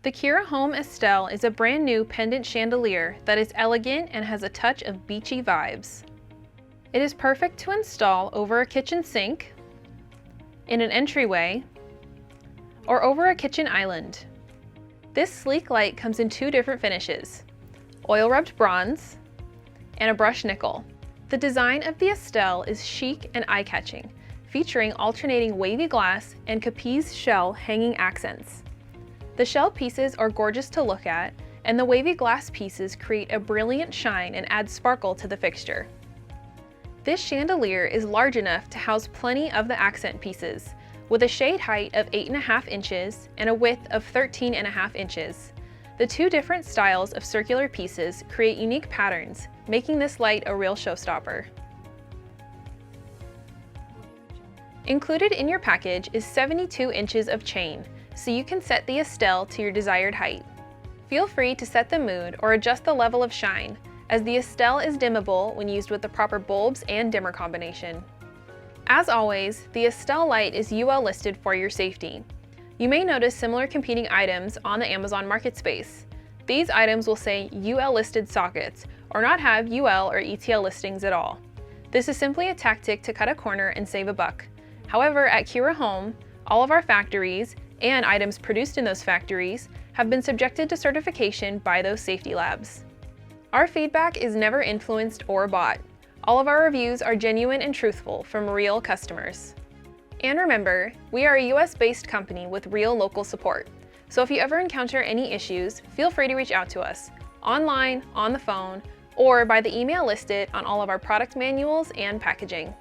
The Kira Home Estelle is a brand new pendant chandelier that is elegant and has a touch of beachy vibes. It is perfect to install over a kitchen sink, in an entryway, or over a kitchen island. This sleek light comes in two different finishes, oil rubbed bronze and a brushed nickel. The design of the Estelle is chic and eye-catching, featuring alternating wavy glass and capiz shell hanging accents. The shell pieces are gorgeous to look at, and the wavy glass pieces create a brilliant shine and add sparkle to the fixture. This chandelier is large enough to house plenty of the accent pieces, with a shade height of 8.5 inches and a width of 13.5 inches. The two different styles of circular pieces create unique patterns, making this light a real showstopper. Included in your package is 72 inches of chain, so you can set the Estelle to your desired height. Feel free to set the mood or adjust the level of shine, as the Estelle is dimmable when used with the proper bulbs and dimmer combination. As always, the Estelle light is UL listed for your safety. You may notice similar competing items on the Amazon market space. These items will say UL listed sockets, or not have UL or ETL listings at all. This is simply a tactic to cut a corner and save a buck. However, at Kira Home, all of our factories and items produced in those factories have been subjected to certification by those safety labs. Our feedback is never influenced or bought. All of our reviews are genuine and truthful from real customers. And remember, we are a US-based company with real local support. So if you ever encounter any issues, feel free to reach out to us, online, on the phone, or by the email listed on all of our product manuals and packaging.